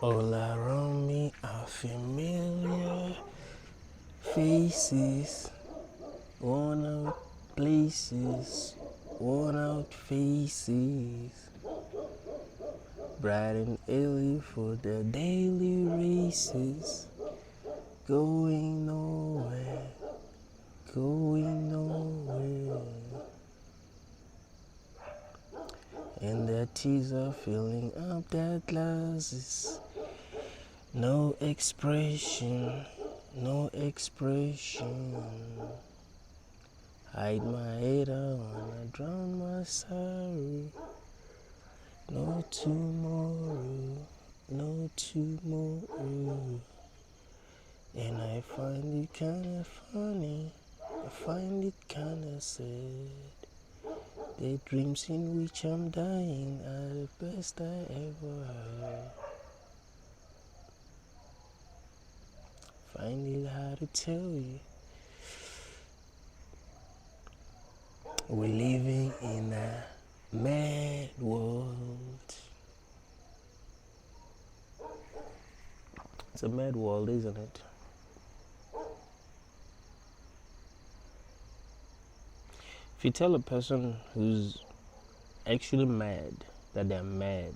All around me are familiar faces, worn out places, worn out faces, bright and early for their daily races, going nowhere, going nowhere. And their tears are filling up their glasses. No expression, no expression. Hide my head, I wanna drown my sorrow. No tomorrow, no tomorrow. And I find it kinda funny, I find it kinda sad. The dreams in which I'm dying are the best I ever had. Find it hard to tell you. We're living in a mad world. It's a mad world, isn't it? If you tell a person who's actually mad that they're mad,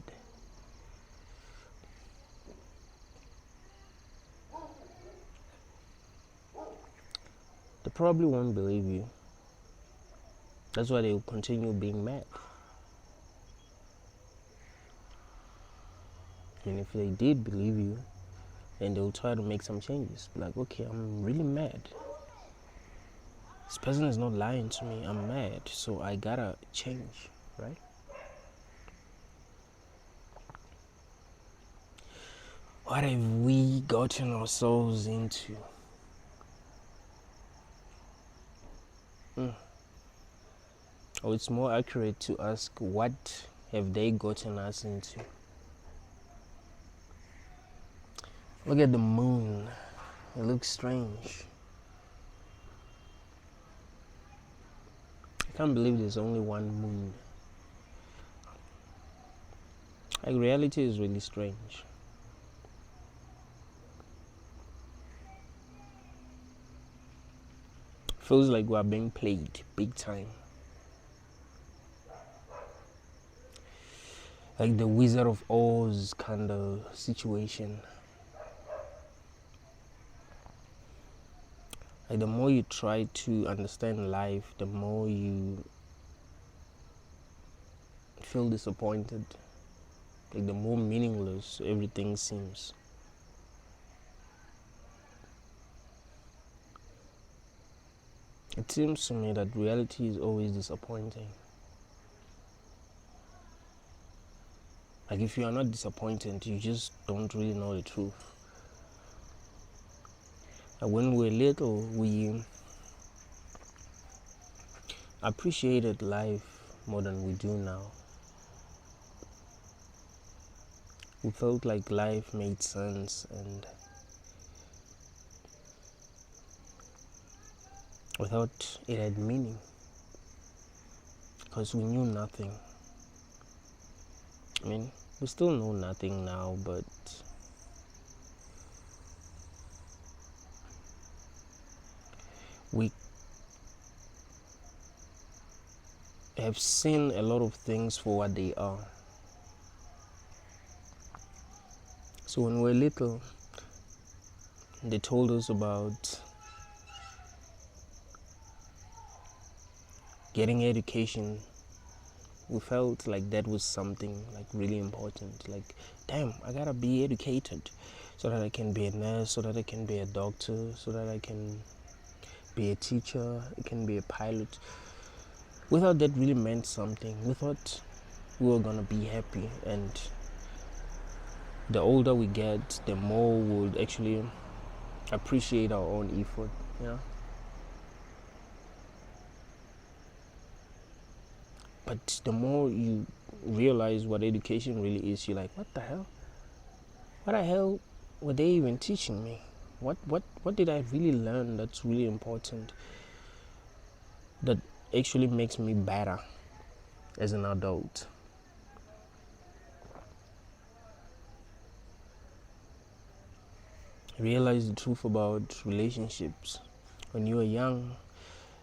they probably won't believe you. That's why they will continue being mad. And if they did believe you, then they'll try to make some changes. Like, okay, I'm really mad. This person is not lying to me. I'm mad, so I gotta change, right? What have we gotten ourselves into? Or it's more accurate to ask, what have they gotten us into? Look at the moon. It looks strange. I can't believe there's only one moon. Like, reality is really strange. Feels like we're being played big time. Like the Wizard of Oz kind of situation. Like, the more you try to understand life, the more you feel disappointed. Like, the more meaningless everything seems. It seems to me that reality is always disappointing. Like, if you are not disappointed, you just don't really know the truth. Like, when we're little, we appreciated life more than we do now. We felt like life made sense, and we thought it had meaning because we knew nothing. I mean, we still know nothing now, but we have seen a lot of things for what they are. So when we were little, they told us about getting education. We felt like that was something like really important. Like, damn, I gotta be educated so that I can be a nurse, so that I can be a doctor, so that I can be a teacher, I can be a pilot. We thought that really meant something. We thought we were gonna be happy, and the older we get, the more we'll actually appreciate our own effort, you know. But the more you realize what education really is, you're like, what the hell? What the hell were they even teaching me? What did I really learn that's really important, that actually makes me better as an adult? Realize the truth about relationships. When you were young,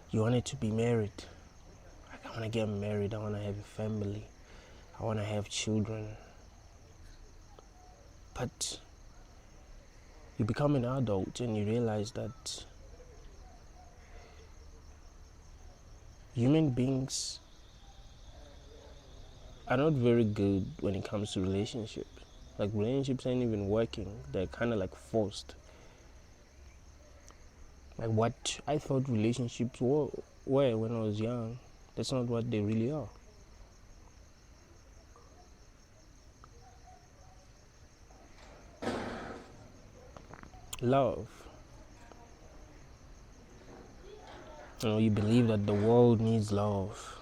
you wanted to be married. Like, I want to get married, I want to have a family, I want to have children. But you become an adult and you realize that human beings are not very good when it comes to relationships. Like, relationships ain't even working. They're kind of like forced. Like, what I thought relationships were when I was young, that's not what they really are. Love. You believe that the world needs love.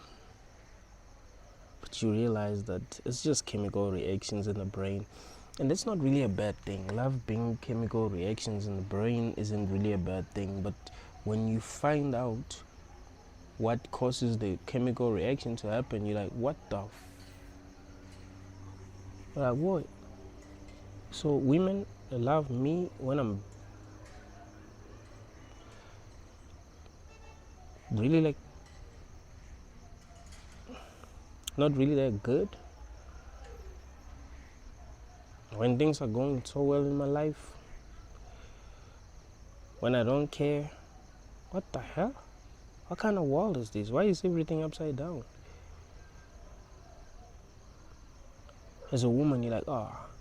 But you realize that it's just chemical reactions in the brain. And that's not really a bad thing. Love being chemical reactions in the brain isn't really a bad thing. But when you find out what causes the chemical reaction to happen, you're like, what the like, what? So women love me when I'm really like not really that good. When things are going so well in my life, when I don't care, what the hell? What kind of world is this? Why is everything upside down? As a woman, you're like,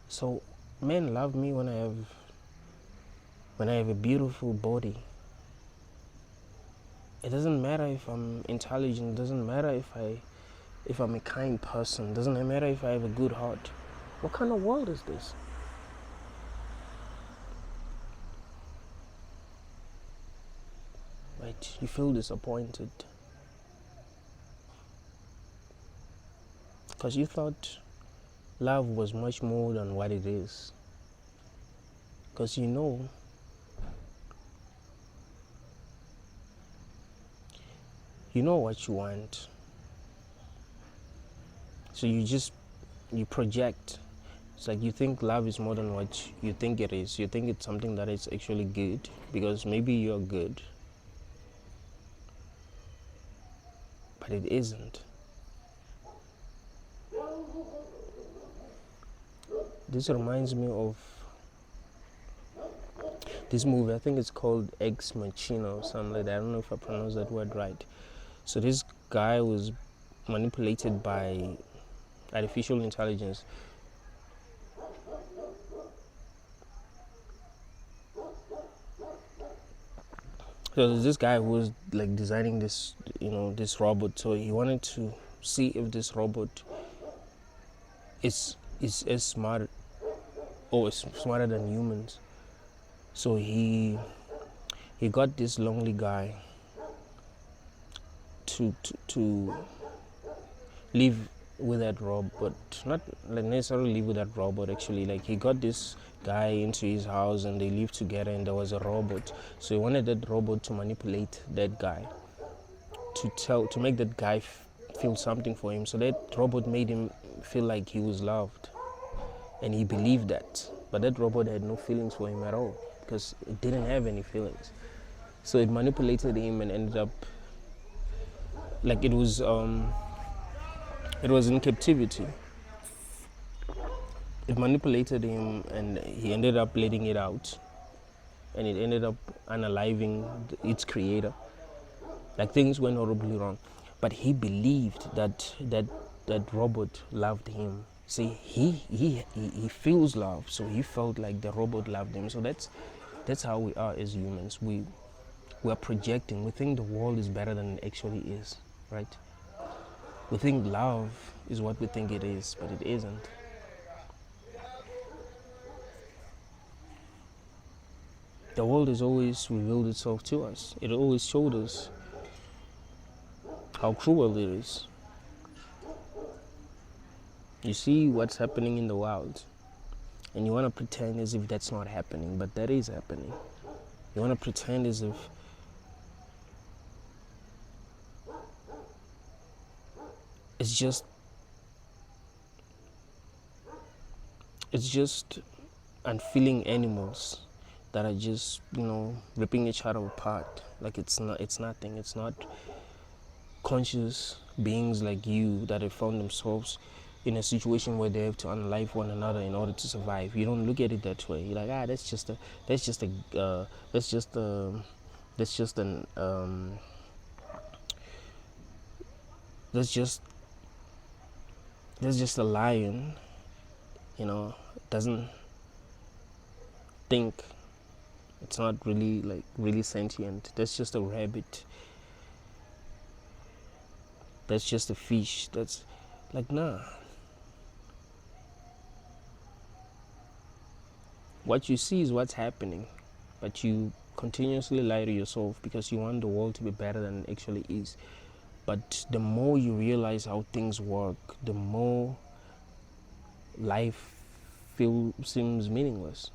so men love me when I have a beautiful body. It doesn't matter if I'm intelligent, it doesn't matter if I'm a kind person, it doesn't matter if I have a good heart. What kind of world is this? Right? You feel disappointed. Because you thought love was much more than what it is. Because you know what you want. So you project. It's like you think love is more than what you think it is. You think it's something that is actually good because maybe you're good. But it isn't. This reminds me of this movie. I think it's called Ex Machina or something like that. I don't know if I pronounced that word right. So this guy was manipulated by artificial intelligence. So there's this guy who was like designing this, this robot. So he wanted to see if this robot is as smart or is smarter than humans. So he got this lonely guy to live with that robot, not like necessarily live with that robot actually. Like, he got this guy into his house and they lived together, and there was a robot. So he wanted that robot to manipulate that guy, to make that guy feel something for him. So that robot made him feel like he was loved, and he believed that. But that robot had no feelings for him at all because it didn't have any feelings. So it manipulated him and ended up like it was in captivity. It manipulated him and he ended up letting it out, and it ended up unaliving its creator. Like, things went horribly wrong, but he believed that robot loved him. See, he feels love, so he felt like the robot loved him. So that's how we are as humans. We are projecting. We think the world is better than it actually is, right? We think love is what we think it is, but it isn't. The world has always revealed itself to us. It always showed us how cruel it is. You see what's happening in the world, and you want to pretend as if that's not happening, but that is happening. You want to pretend as if it's just unfeeling animals that are just, ripping each other apart. Like it's nothing. It's not conscious beings like you that have found themselves in a situation where they have to unalive one another in order to survive. You don't look at it that way. You're like, that's just a, that's just a, that's just a, that's just an, that's just, that's just a lion, doesn't think. It's not really like really sentient. That's just a rabbit. That's just a fish. That's like, nah. What you see is what's happening, but you continuously lie to yourself because you want the world to be better than it actually is. But the more you realize how things work, the more life seems meaningless,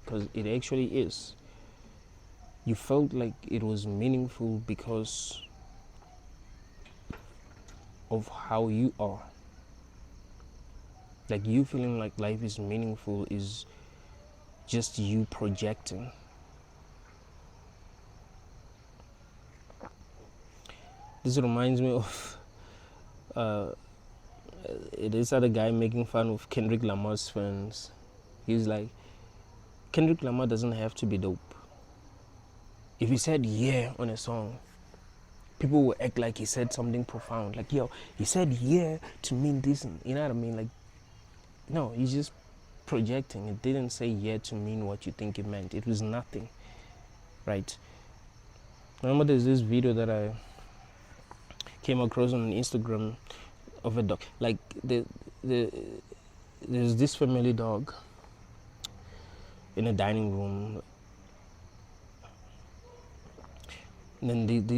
because it actually is. You felt like it was meaningful because of how you are. Like, you feeling like life is meaningful is just you projecting. This reminds me of this other guy making fun of Kendrick Lamar's fans. He's like, Kendrick Lamar doesn't have to be dope. If he said yeah on a song, people will act like he said something profound. Like, yo, he said yeah to mean this. You know what I mean? Like, no, he's just projecting. It didn't say yeah to mean what you think it meant. It was nothing, right? Remember, there's this video that I came across on Instagram of a dog. Like, there's this family dog in a dining room. And then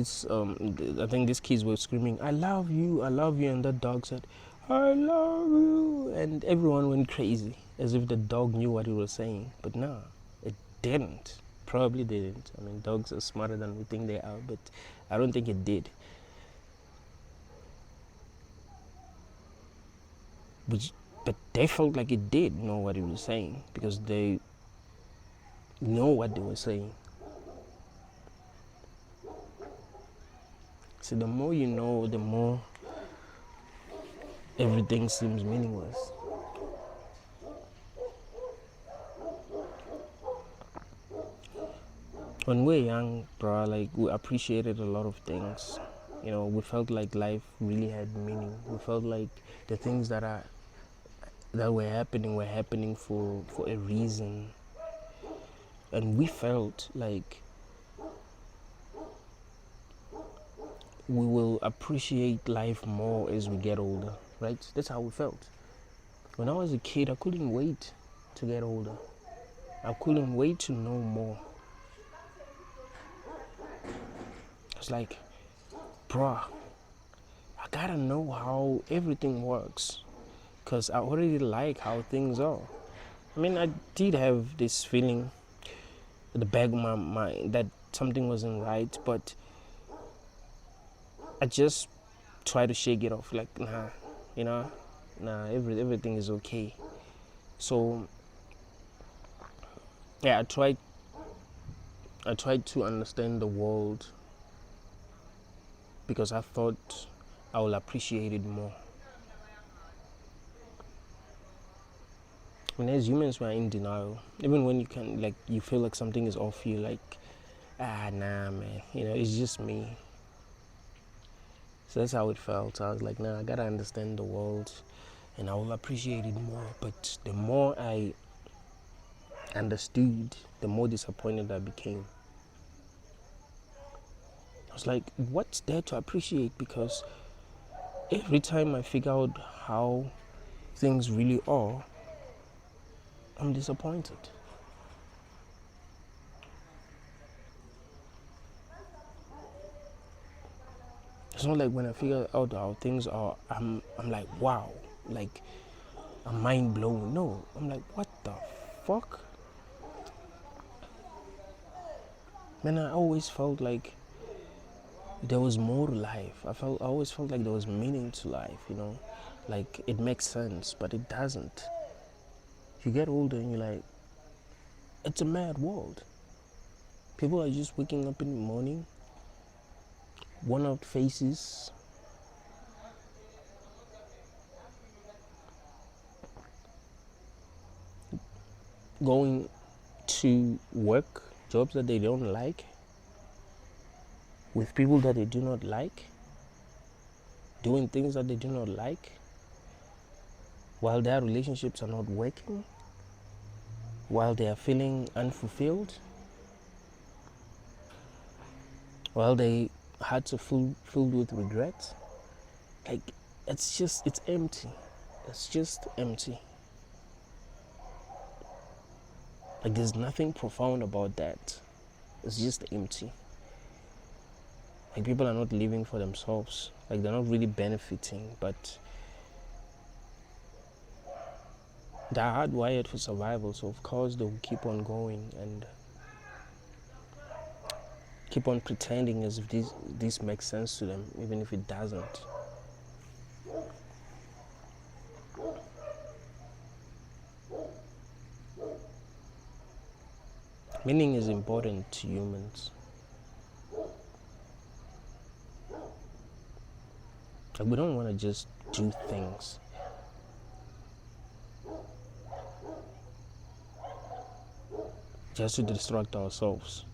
I think these kids were screaming, I love you, and that dog said, I love you, and everyone went crazy, as if the dog knew what he was saying. But no, it didn't. Probably didn't. I mean, dogs are smarter than we think they are, but I don't think it did. But they felt like it did know what he was saying, because they know what they were saying. So the more you know, the more everything seems meaningless. When we're young, bro, like, we appreciated a lot of things. We felt like life really had meaning. We felt like the things that were happening for a reason. And we felt like we will appreciate life more as we get older, right? That's how we felt. When I was a kid, I couldn't wait to get older. I couldn't wait to know more. It's like, bruh, I gotta know how everything works, because I already like how things are. I mean, I did have this feeling at the back of my mind that something wasn't right, but I just try to shake it off. Like, everything is okay. So yeah, I tried to understand the world, because I thought I will appreciate it more. And as humans, we are in denial. Even when you feel like something is off, you're like, nah, man, it's just me. So that's how it felt. I was like, nah, I gotta understand the world, and I will appreciate it more. But the more I understood, the more disappointed I became. I was like, what's there to appreciate? Because every time I figure out how things really are, I'm disappointed. It's not like when I figure out how things are, I'm like, wow, like, I'm mind blown. No, I'm like, what the fuck? Man, I always felt like there was more to life. I always felt like there was meaning to life, like it makes sense, but it doesn't. You get older and you're like, it's a mad world. People are just waking up in the morning, worn out faces, going to work, jobs that they don't like, with people that they do not like, doing things that they do not like, while their relationships are not working, while they are feeling unfulfilled, while they hearts are filled with regret. Like, it's empty. It's just empty. Like, there's nothing profound about that. It's just empty. Like, people are not living for themselves. Like, they're not really benefiting, but they're hardwired for survival. So of course they'll keep on going and keep on pretending as if this makes sense to them, even if it doesn't. Meaning is important to humans. Like, we don't want to just do things. Just to distract ourselves.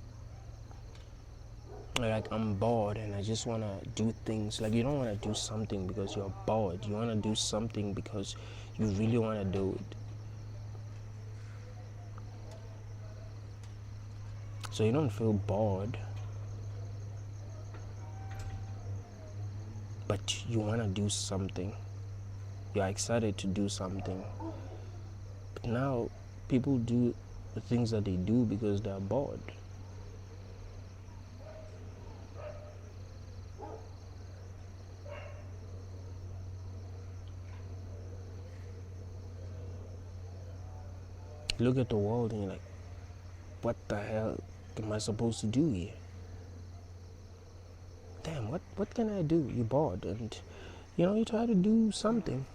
Like, I'm bored and I just want to do things. Like, you don't want to do something because you're bored. You want to do something because you really want to do it. So you don't feel bored, but you want to do something. You're excited to do something. But now people do the things that they do because they're bored. You look at the world and you're like, what the hell am I supposed to do here? Damn, what can I do? You're bored and you try to do something.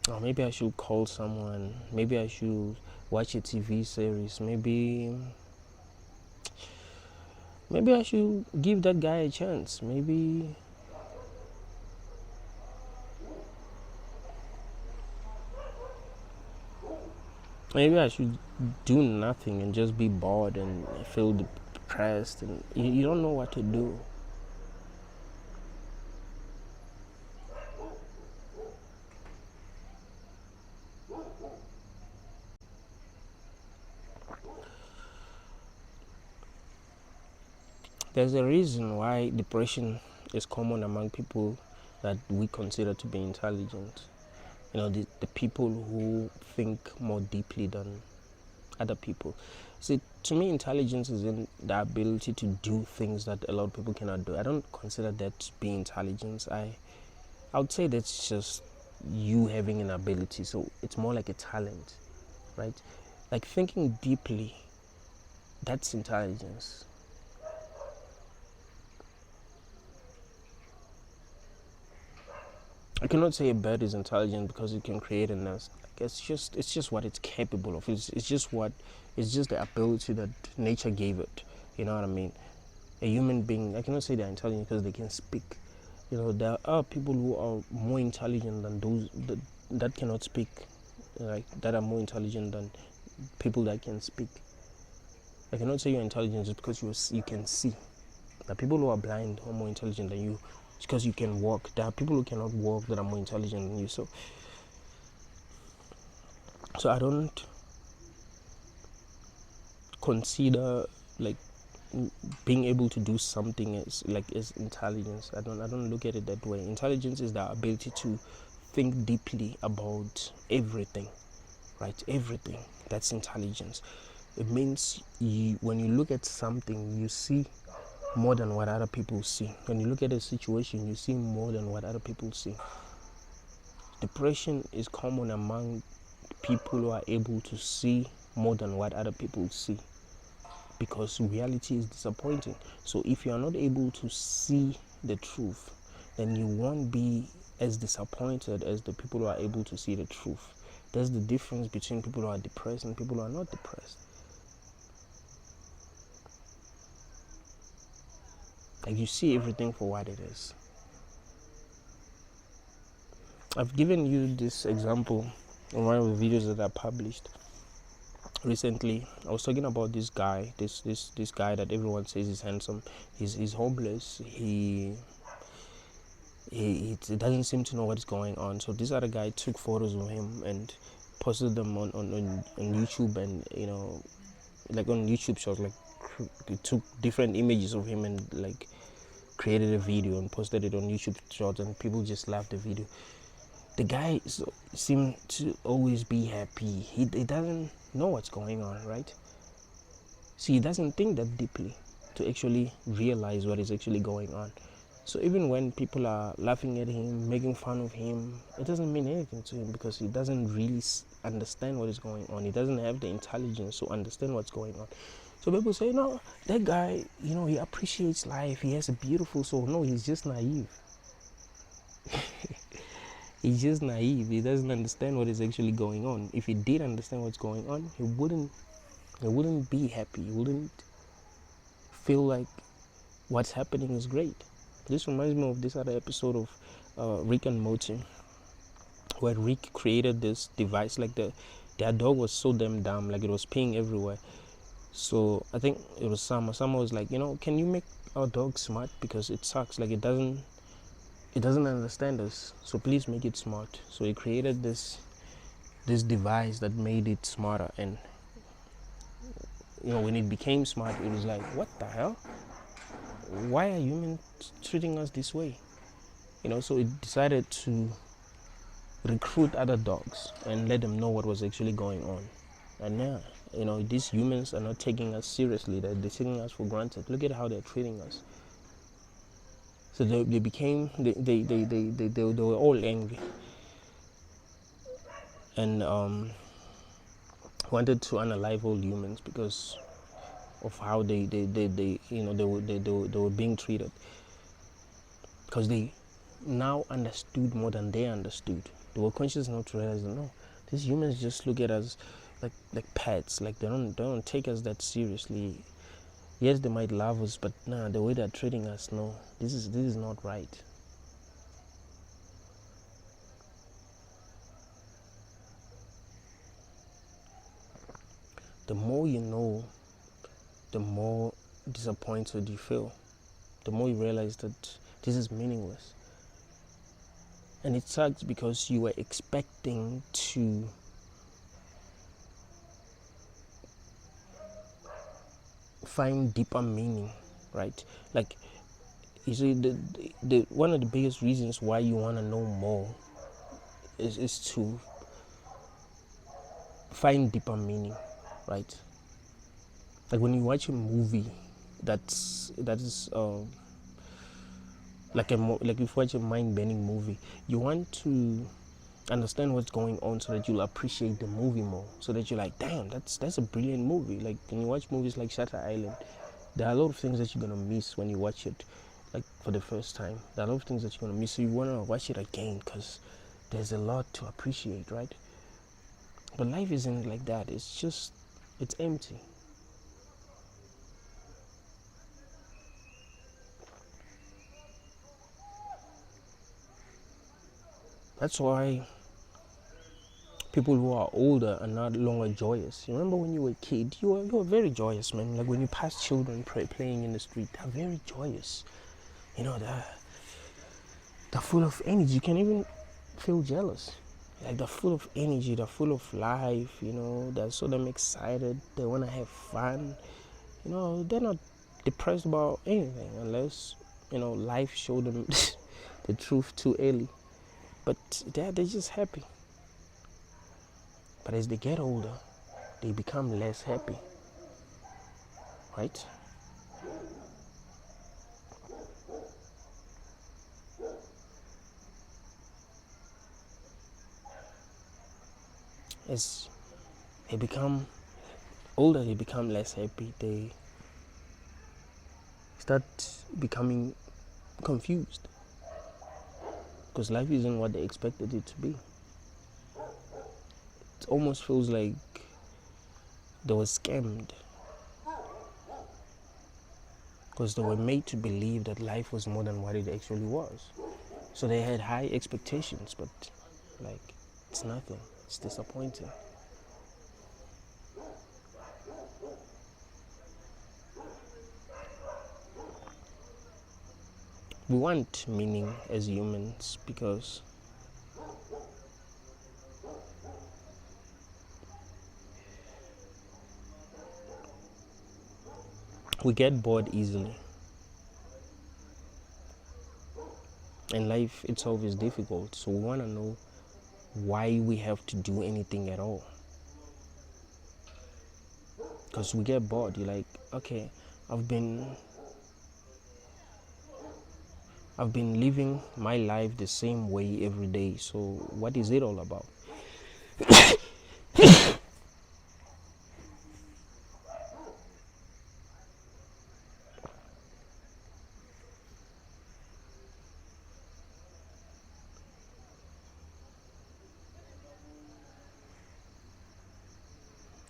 Or maybe I should call someone. Maybe I should watch a TV series. Maybe I should give that guy a chance. Maybe I should do nothing and just be bored and feel depressed and you don't know what to do. There's a reason why depression is common among people that we consider to be intelligent. The people who think more deeply than other people. See, to me, intelligence is in the ability to do things that a lot of people cannot do. I don't consider that being intelligence. I would say that's just you having an ability. So it's more like a talent, right? Like thinking deeply, that's intelligence. I cannot say a bird is intelligent because it can create a nest. Like it's just what it's capable of. It's just the ability that nature gave it. You know what I mean? A human being, I cannot say they're intelligent because they can speak. There are people who are more intelligent than those that cannot speak, like that are more intelligent than people that can speak. I cannot say you're intelligent just because you can see. There are people who are blind who are more intelligent than you because you can walk. There are people who cannot walk that are more intelligent than you. So I don't consider like being able to do something as intelligence. I don't look at it that way. Intelligence is the ability to think deeply about everything, right? Everything. That's intelligence. It means when you look at something, you see more than what other people see. When you look at a situation, you see more than what other people see. Depression is common among people who are able to see more than what other people see, because reality is disappointing. So if you are not able to see the truth, then you won't be as disappointed as the people who are able to see the truth. There's the difference between people who are depressed and people who are not depressed. Like, you see everything for what it is. I've given you this example in one of the videos that I published recently. I was talking about this guy, this guy that everyone says is handsome. He's homeless. He doesn't seem to know what's going on. So this other guy took photos of him and posted them on YouTube, and like on YouTube Shorts, like he took different images of him and like created a video and posted it on YouTube Shorts, and people just loved the video. The guy seemed to always be happy. He doesn't know what's going on, right? So he doesn't think that deeply to actually realize what is actually going on. So even when people are laughing at him, making fun of him, it doesn't mean anything to him, because he doesn't really understand what is going on. He doesn't have the intelligence to understand what's going on. So people say, no, that guy, he appreciates life. He has a beautiful soul. No, he's just naive. He's just naive. He doesn't understand what is actually going on. If he did understand what's going on, he wouldn't be happy. He wouldn't feel like what's happening is great. This reminds me of this other episode of Rick and Morty, where Rick created this device. Like their dog was so damn dumb, like it was peeing everywhere. So I think it was Summer. Summer was like, can you make our dog smart, because it sucks. Like it doesn't understand us. So please make it smart. So he created this device that made it smarter, and when it became smart, it was like, what the hell? Why are humans treating us this way? So it decided to recruit other dogs and let them know what was actually going on. And now, these humans are not taking us seriously. They're taking us for granted. Look at how they're treating us. So they were all angry and wanted to unalive all humans because of how they were being treated. Because they now understood more than they understood. They were conscious enough to realize that no, these humans just look at us like pets. Like they don't take us that seriously. Yes, they might love us, but nah, the way they're treating us, no, this is not right. The more you know, the more disappointed you feel. The more you realize that this is meaningless. And it sucks because you were expecting to find deeper meaning, right? Like, you see, the one of the biggest reasons why you want to know more is to find deeper meaning, right? Like when you watch a movie that is like if you watch a mind-bending movie, you want to understand what's going on so that you'll appreciate the movie more. So that you're like, damn, that's a brilliant movie. Like when you watch movies like Shutter Island, there are a lot of things that you're gonna miss when you watch it, like for the first time. There are a lot of things that you're gonna miss, so you wanna watch it again because there's a lot to appreciate, right? But life isn't like that. It's empty. That's why people who are older are not longer joyous. You remember when you were a kid, you were very joyous, man. Like when you pass children playing in the street, they're very joyous. They're full of energy. You can even feel jealous. Like they're full of energy, they're full of life, they're so damn excited, they want to have fun. They're not depressed about anything unless, life showed them the truth too early. But they're just happy. But as they get older, they become less happy, right? As they become older, they become less happy. They start becoming confused because life isn't what they expected it to be. It almost feels like they were scammed. because they were made to believe that life was more than what it actually was. So they had high expectations, but like it's nothing. It's disappointing. We want meaning as humans because we get bored easily, and life itself is difficult. So we want to know why we have to do anything at all. Because we get bored. You're like, okay, I've been living my life the same way every day. So what is it all about?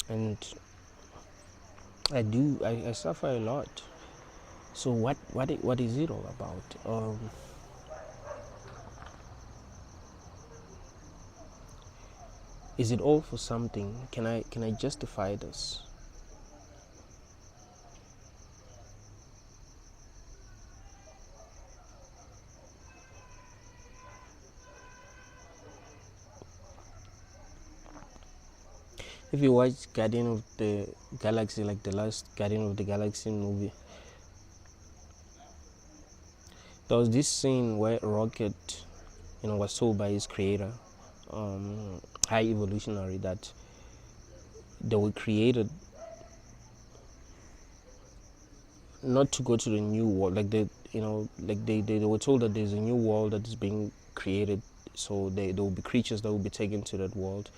And I suffer a lot. So what is it all about? Is it all for something? Can I justify this? If you watch Guardian of the Galaxy, like the last Guardian of the Galaxy movie, there was this scene where Rocket, was told by his creator, High Evolutionary, that they were created not to go to the new world. Like they were told that there's a new world that is being created, so there will be creatures that will be taken to that world.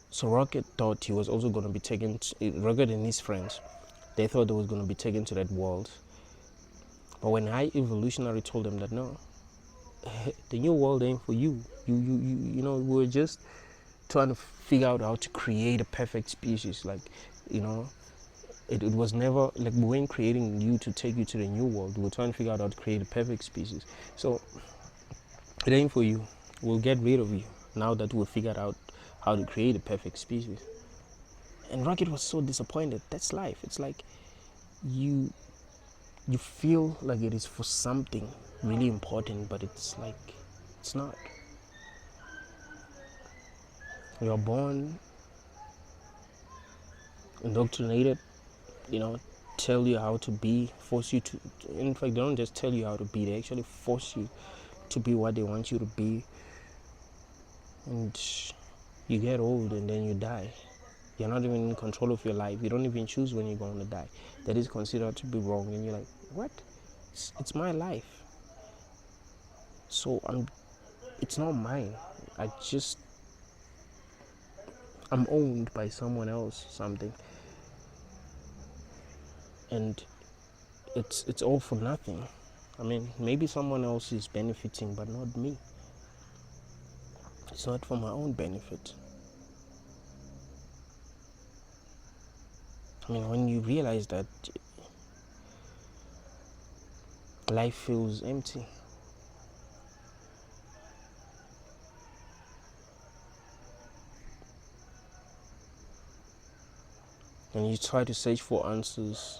So Rocket thought he was also going to be taken. Rocket and his friends, they thought they was going to be taken to that world. But when High Evolutionary told them that no, the new world ain't for you. We're just trying to figure out how to create a perfect species. Like, it was never like we weren't creating you to take you to the new world. We were trying to figure out how to create a perfect species. So it ain't for you. We'll get rid of you now that we've figured out how to create a perfect species. And Rocket was so disappointed. That's life. It's like you feel like it is for something really important, but it's like it's not. You're born indoctrinated, tell you how to be, force you to, in fact, they don't just tell you how to be, they actually force you to be what they want you to be. And you get old and then you die. You're not even in control of your life. You don't even choose when you're going to die. That is considered to be wrong. And you're like, what? It's my life. So it's not mine. I'm owned by someone else, something. And it's all for nothing. I mean, maybe someone else is benefiting, but not me. It's not for my own benefit. I mean, when you realize that, life feels empty. And you try to search for answers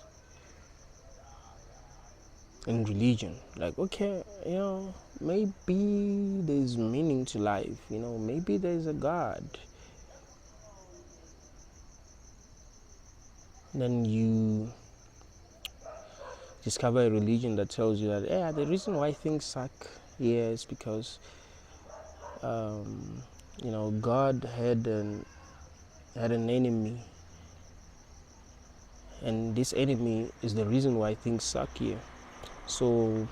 in religion. Like, okay, maybe there's meaning to life. Maybe there's a God. Then you discover a religion that tells you that, the reason why things suck here is because God had an enemy, and this enemy is the reason why things suck here. So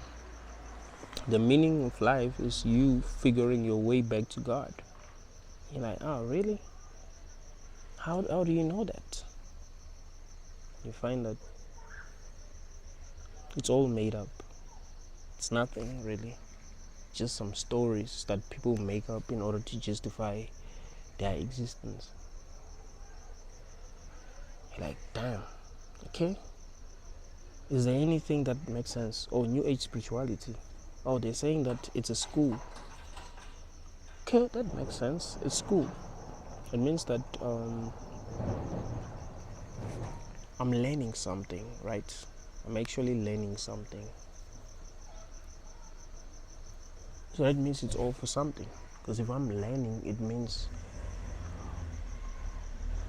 the meaning of life is you figuring your way back to God. You're like, oh, really? How do you know that? You find that it's all made up. It's nothing really. Just some stories that people make up in order to justify their existence. You're like, damn, Okay, is there anything that makes sense? Oh, New Age spirituality. Oh, they're saying that it's a school. Okay, that makes sense. It's school. It means that I'm learning something, right? I'm actually learning something. So that means it's all for something. Because if I'm learning, it means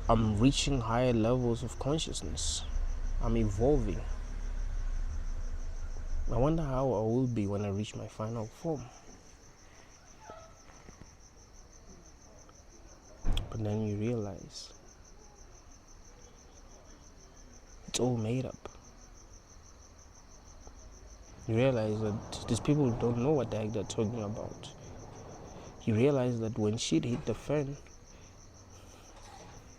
I'm reaching higher levels of consciousness. I'm evolving. I wonder how I will be when I reach my final form. But then you realize it's all made up. You realize that these people don't know what the heck they're talking about. You realize that when shit hit the fan,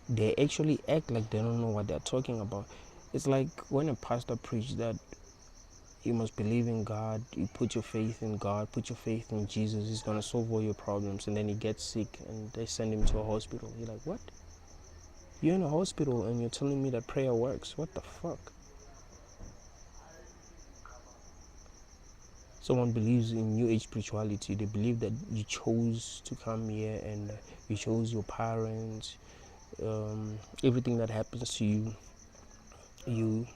they actually act like they don't know what they're talking about. It's like when a pastor preached that you must believe in God, you put your faith in God, put your faith in Jesus, He's gonna solve all your problems, and then he gets sick and they send him to a hospital. You're like, what? You're in a hospital and you're telling me that prayer works? What the fuck? Someone believes in New Age spirituality. They believe that you chose to come here and you chose your parents. Everything that happens to you, you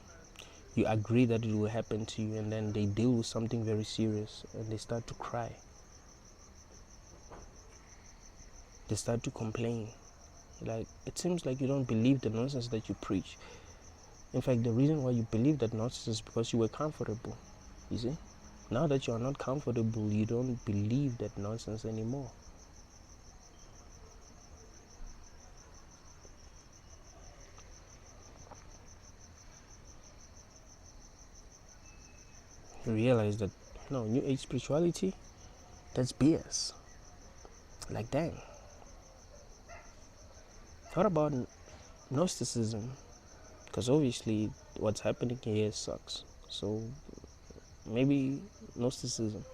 agree that it will happen to you, and then they deal with something very serious and they start to cry. They start to complain. Like, it seems like you don't believe the nonsense that you preach. In fact, the reason why you believe that nonsense is because you were comfortable. You see? Now that you are not comfortable, you don't believe that nonsense anymore. You realize that, no, New Age spirituality, that's BS. Like, dang. What about Gnosticism? Because obviously what's happening here sucks. So maybe Gnosticism.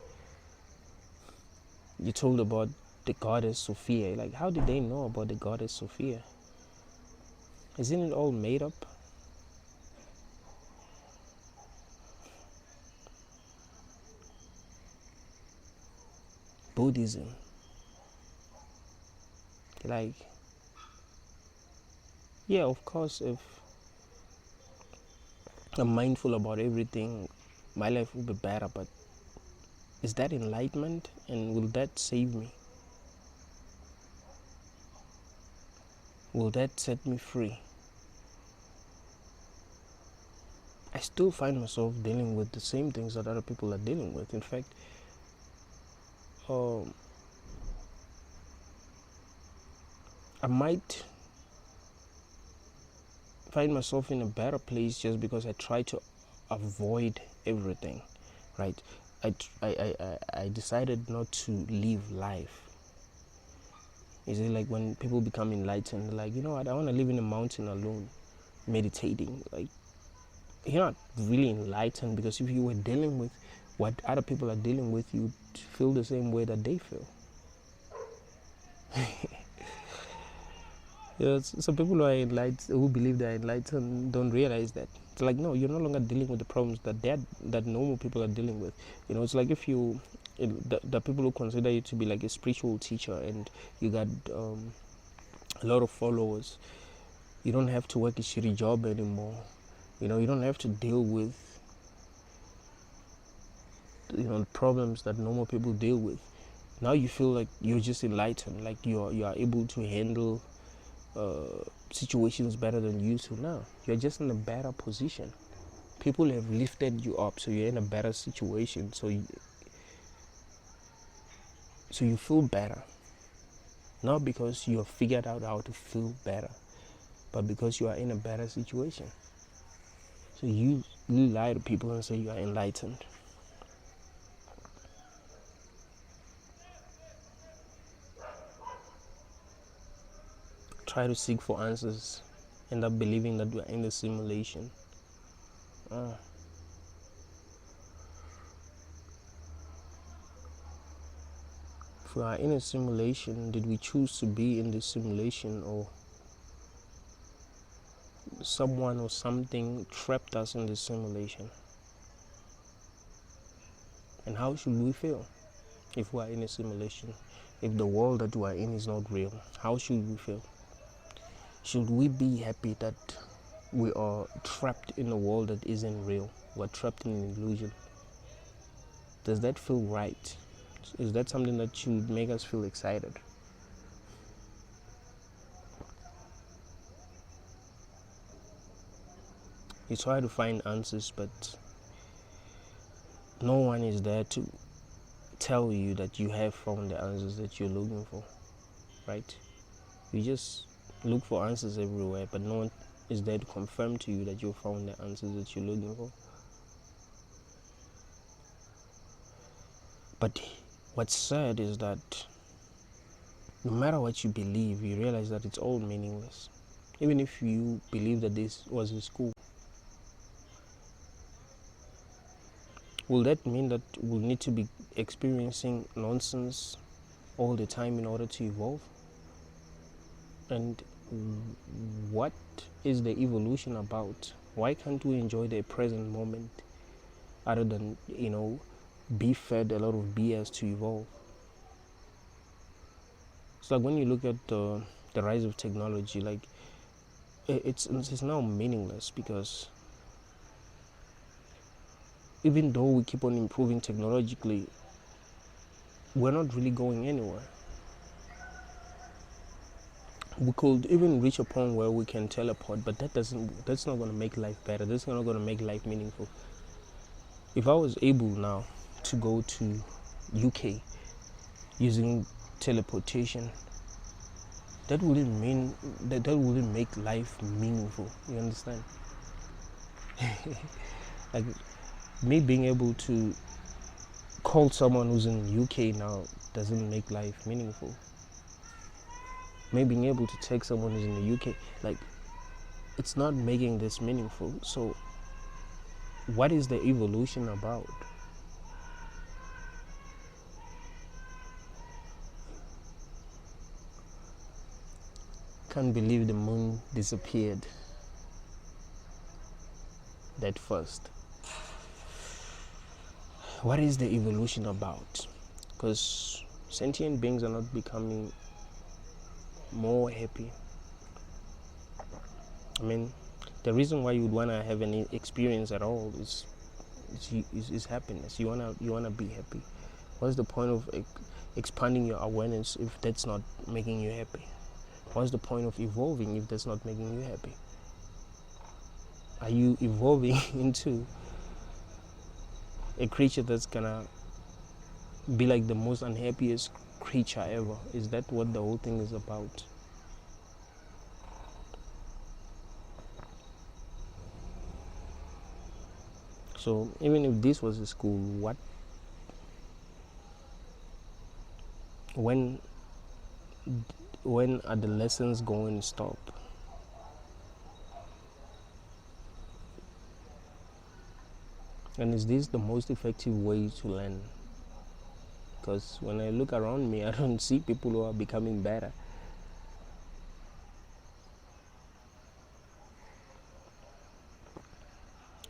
You told about the goddess Sophia. Like, how did they know about the goddess Sophia? Isn't it all made up? Buddhism. Like, yeah, of course, if I'm mindful about everything, my life will be better, but is that enlightenment, and will that save me? Will that set me free? I still find myself dealing with the same things that other people are dealing with. In fact, I might find myself in a better place just because I try to avoid everything, right? I decided not to live life. Is it like when people become enlightened, like, you know what, I want to live in a mountain alone, meditating. Like, you're not really enlightened, because if you were dealing with what other people are dealing with, you'd feel the same way that they feel. Some people who are enlightened, who believe they're enlightened, don't realize that. It's like, no, you're no longer dealing with the problems that normal people are dealing with. You know, it's like if you, the people who consider you to be like a spiritual teacher and you got a lot of followers, you don't have to work a shitty job anymore. You know, you don't have to deal with, you know, problems that normal people deal with. Now you feel like you're just enlightened, like you are able to handle situations better than you used to. Now you're just in a better position. People have lifted you up, so you're in a better situation. So you feel better, not because you have figured out how to feel better, but because you are in a better situation. So you lie to people and say you are enlightened. Try to seek for answers, end up believing that we're in a simulation. If we are in a simulation, did we choose to be in this simulation, or someone or something trapped us in this simulation. And how should we feel if we are in a simulation? If the world that we are in is not real, how should we feel? Should we be happy that we are trapped in a world that isn't real? We're trapped in an illusion. Does that feel right? Is that something that should make us feel excited? You try to find answers, but no one is there to tell you that you have found the answers that you're looking for, right? You just look for answers everywhere, but no one is there to confirm to you that you found the answers that you're looking for. But what's sad is that no matter what you believe, you realize that it's all meaningless. Even if you believe that this was a school, will that mean that we'll need to be experiencing nonsense all the time in order to evolve? And what is the evolution about? Why can't we enjoy the present moment other than, be fed a lot of BS to evolve? It's like when you look at the rise of technology, like it's now meaningless, because even though we keep on improving technologically, we're not really going anywhere. We could even reach a point where we can teleport, but that's not going to make life better. That's not going to make life meaningful. If I was able now to go to UK using teleportation, that wouldn't mean that wouldn't make life meaningful. You understand? Like me being able to call someone who's in UK now doesn't make life meaningful. Me being able to text someone who's in the UK, like, it's not making this meaningful. So what is the evolution about? Can't believe the moon disappeared that first. What is the evolution about? Because sentient beings are not becoming more happy. I mean, the reason why you would want to have any experience at all is happiness. You wanna be happy. What's the point of expanding your awareness if that's not making you happy? What's the point of evolving if that's not making you happy? Are you evolving into a creature that's gonna be like the most unhappiest creature ever? Is that what the whole thing is about? So even if this was a school, when are the lessons going to stop? And is this the most effective way to learn? Because when I look around me, I don't see people who are becoming better.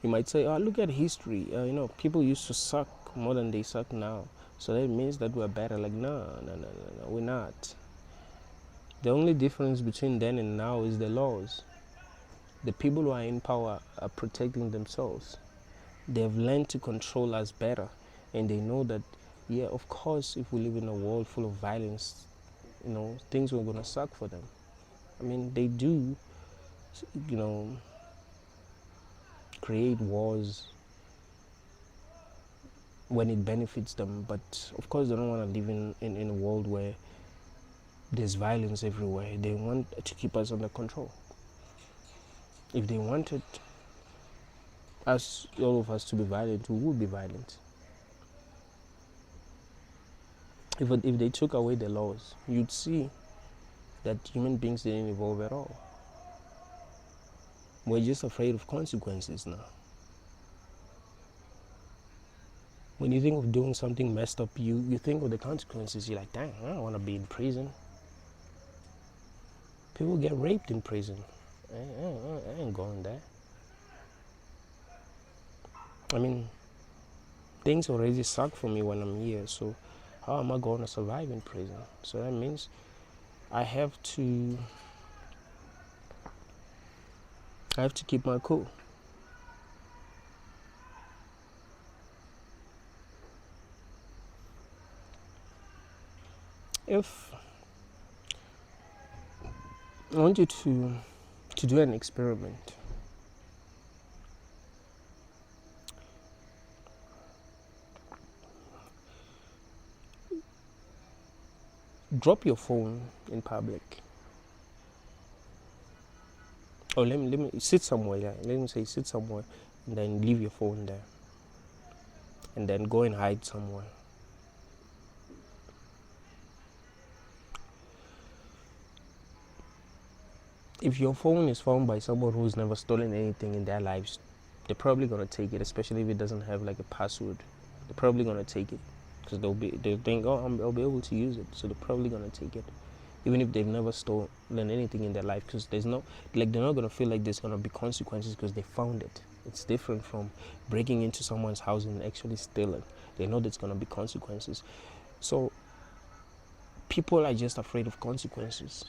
You might say, oh, look at history. People used to suck more than they suck now. So that means that we're better. Like, no, we're not. The only difference between then and now is the laws. The people who are in power are protecting themselves. They've learned to control us better. And they know that, yeah, of course, if we live in a world full of violence, things are going to suck for them. I mean, they do, create wars when it benefits them. But, of course, they don't want to live in a world where there's violence everywhere. They want to keep us under control. If they wanted all of us to be violent, we would be violent. If they took away the laws, you'd see that human beings didn't evolve at all. We're just afraid of consequences now. When you think of doing something messed up, you think of the consequences. You're like, dang, I don't want to be in prison. People get raped in prison. I ain't going there. I mean, things already suck for me when I'm here, so how am I going to survive in prison? So that means I have to keep my cool. If I want you to do an experiment, drop your phone in public. Or let me sit somewhere. Yeah. Let me say sit somewhere, and then leave your phone there, and then go and hide somewhere. If your phone is found by someone who's never stolen anything in their lives, they're probably gonna take it, especially if it doesn't have like a password. They're probably gonna take it because they'll think, oh, I'll be able to use it, so they're probably gonna take it, even if they've never stolen anything in their life, because there's no, like, they're not gonna feel like there's gonna be consequences because they found it. It's different from breaking into someone's house and actually stealing. They know there's gonna be consequences. So people are just afraid of consequences.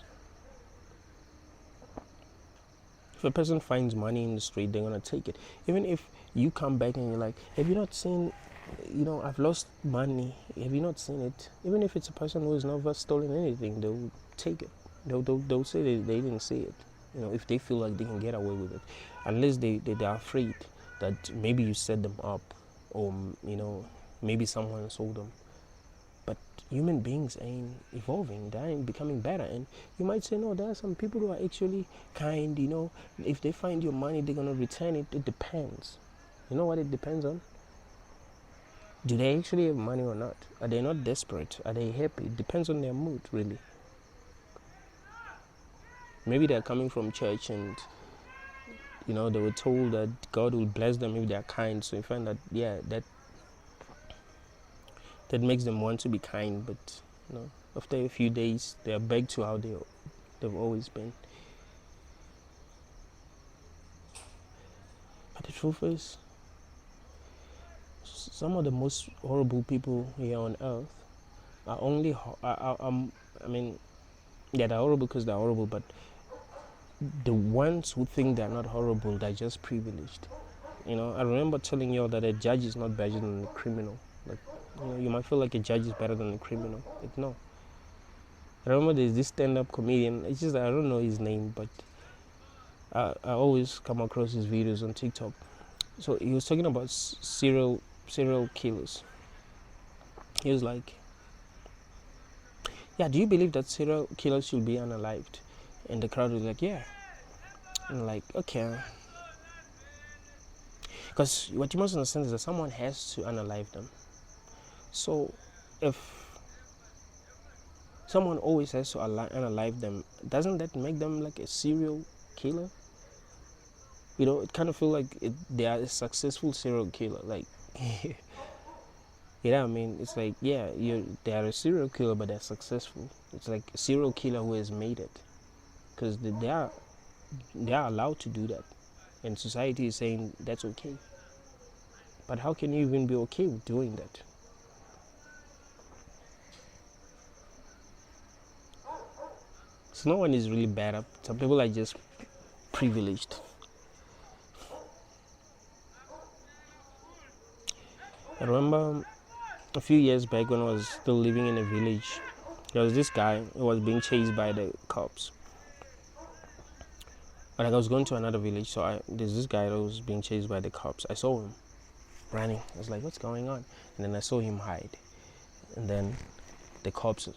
If a person finds money in the street, they're gonna take it. Even if you come back and you're like, have you not seen, I've lost money. Have you not seen it? Even if it's a person who's never stolen anything, they'll take it. They'll say they didn't see it. If they feel like they can get away with it, unless they're afraid that maybe you set them up, or maybe someone sold them. But human beings ain't evolving, they ain't becoming better. And you might say, no, there are some people who are actually kind. If they find your money, they're gonna return it. It depends. You know what it depends on? Do they actually have money or not? Are they not desperate? Are they happy? It depends on their mood, really. Maybe they're coming from church and they were told that God will bless them if they're kind. So you find that, yeah, that makes them want to be kind. But after a few days, they are back to how they've always been. But the truth is, some of the most horrible people here on earth are only they're horrible because they're horrible, but the ones who think they're not horrible, they're just privileged. I remember telling you all that a judge is not better than a criminal. Like, you might feel like a judge is better than a criminal. Like, no. I remember there's this stand-up comedian. It's just I don't know his name, but I always come across his videos on TikTok. So he was talking about serial killers. He was like, yeah, do you believe that serial killers should be unalived? And the crowd was like, yeah. And I'm like, okay. Because what you must understand is that someone has to unalive them. So if someone always has to unalive them, doesn't that make them like a serial killer? It kind of feels like they are a successful serial killer. Like, you know what I mean? It's like, yeah, they are a serial killer, but they're successful. It's like a serial killer who has made it, because they are allowed to do that, and society is saying that's okay. But how can you even be okay with doing that? So no one is really bad up. Some people are just privileged. I remember a few years back when I was still living in a village, there was this guy who was being chased by the cops. But I was going to another village, so there's this guy that was being chased by the cops. I saw him running. I was like, what's going on? And then I saw him hide. And then the cops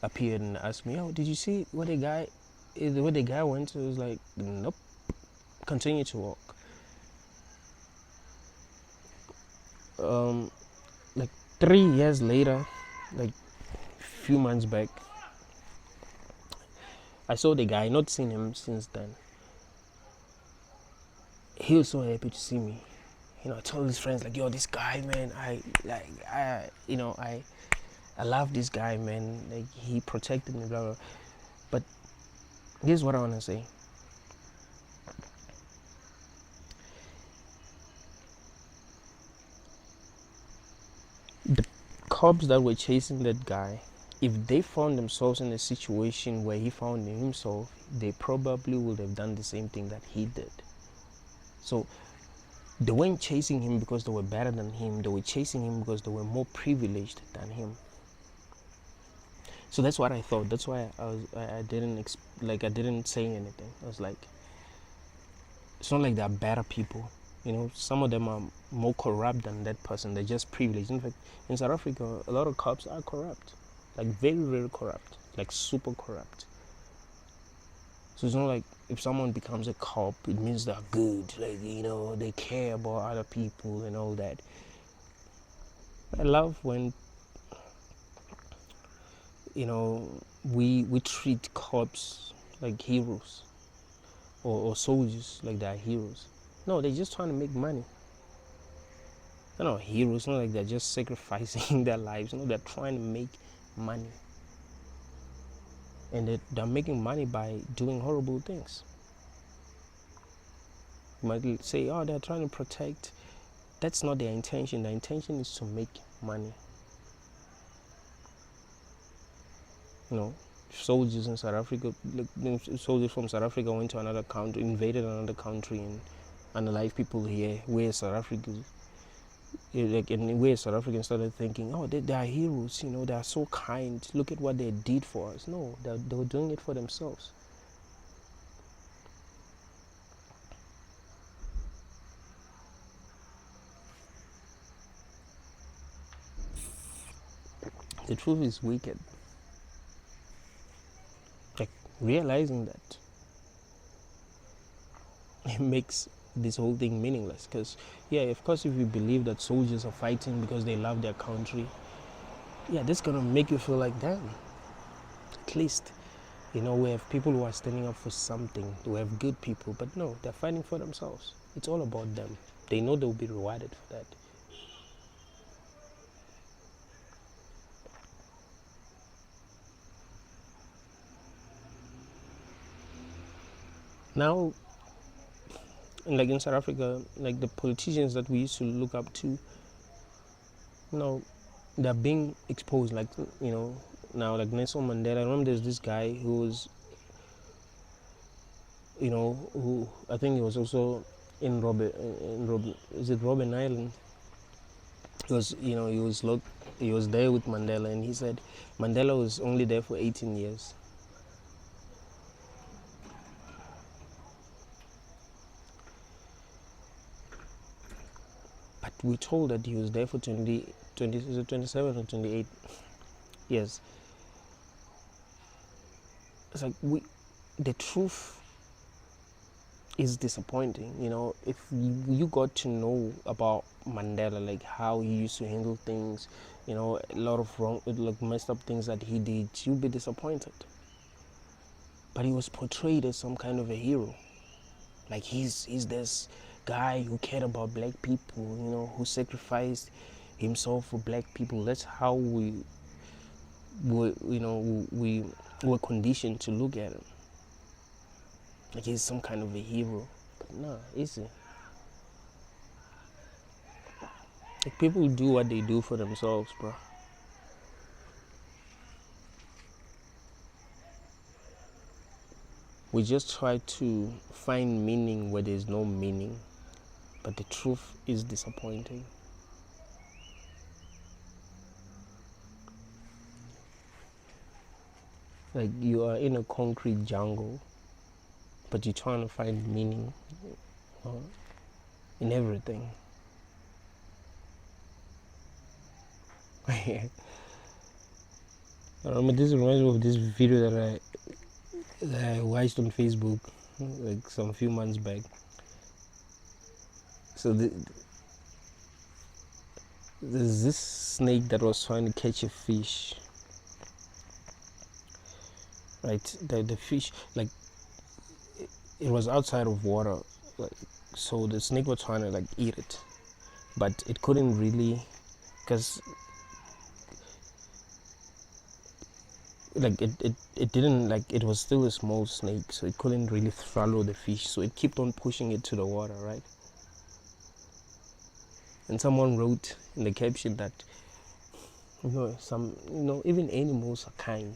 appeared and asked me, oh, did you see where the guy went? I was like, nope. Continue to walk. Like 3 years later, like a few months back, I saw the guy, not seen him since then. He was so happy to see me. I told his friends, like, yo, this guy, man, I love this guy, man. Like, he protected me, blah, blah. But here's what I want to say. cops that were chasing that guy, if they found themselves in a situation where he found himself, they probably would have done the same thing that he did. So they weren't chasing him because they were better than him. They were chasing him because they were more privileged than him. So that's what I thought. That's why I didn't say anything. I was like, it's not like they're better people. You know, some of them are more corrupt than that person. They're just privileged. In fact, in South Africa, a lot of cops are corrupt, like very, very corrupt, like super corrupt. So it's not like if someone becomes a cop, it means they're good. Like, you know, they care about other people and all that. I love when, you know, we treat cops like heroes, or soldiers like they're heroes. No, they're just trying to make money. They're not heroes. It's not like they're just sacrificing their lives. No, they're trying to make money. And they're making money by doing horrible things. You might say, oh, they're trying to protect. That's not their intention. Their intention is to make money. You know, soldiers in South Africa, like, soldiers from South Africa went to another country, invaded another country, and unalive people here. Where South Africa, like, and where South Africans started thinking, oh, they are heroes. You know, they are so kind. Look at what they did for us. No, they were doing it for themselves. The truth is wicked. Like, realizing that, it makes this whole thing meaningless. Because, yeah, of course, if you believe that soldiers are fighting because they love their country, yeah, this is gonna make you feel like, damn, at least, you know, we have people who are standing up for something. We have good people, but no, they're fighting for themselves. It's all about them. They know they'll be rewarded for that. Now, like in South Africa, like the politicians that we used to look up to, you know, they're being exposed. Like, you know, now, like Nelson Mandela. I remember there's this guy who was, you know, who I think he was also in is it Robben Island? He was, you know, he was there with Mandela, and he said Mandela was only there for 18 years. But we're told that he was there for 27 or 28 years. It's like, the truth is disappointing. You know, if you got to know about Mandela, like how he used to handle things, you know, a lot of wrong, like messed up things that he did, you'd be disappointed. But he was portrayed as some kind of a hero. Like, he's this guy who cared about black people, you know, who sacrificed himself for black people. That's how we were conditioned to look at him. Like, he's some kind of a hero. But no, is he? Like, people do what they do for themselves, bro. We just try to find meaning where there's no meaning. But the truth is disappointing. Like, you are in a concrete jungle, but you're trying to find meaning in everything. I remember, this reminds me of this video that I watched on Facebook like some few months back. So there's this snake that was trying to catch a fish. Right, the fish, like, it was outside of water, like, so the snake was trying to like eat it, but it couldn't really, because like it didn't, like, it was still a small snake, so it couldn't really swallow the fish, so it kept on pushing it to the water, right? And someone wrote in the caption that Even animals are kind.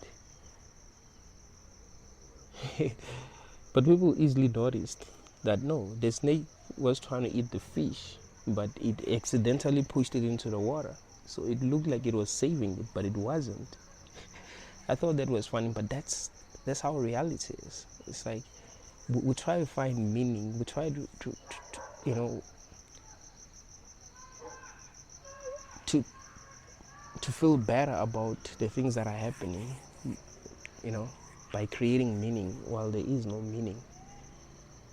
But people easily noticed that no, the snake was trying to eat the fish, but it accidentally pushed it into the water. So it looked like it was saving it, but it wasn't. I thought that was funny, but that's how reality is. It's like we try to find meaning. We try to you know to to feel better about the things that are happening, you know, by creating meaning while there is no meaning.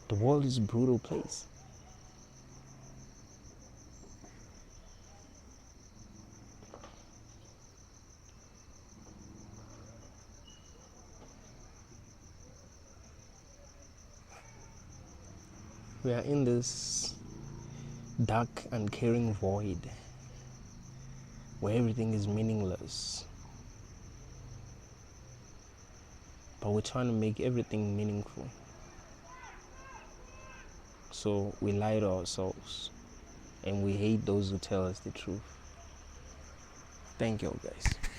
The world is a brutal place. We are in this dark, uncaring void where everything is meaningless. But we're trying to make everything meaningful. So we lie to ourselves and we hate those who tell us the truth. Thank you, guys.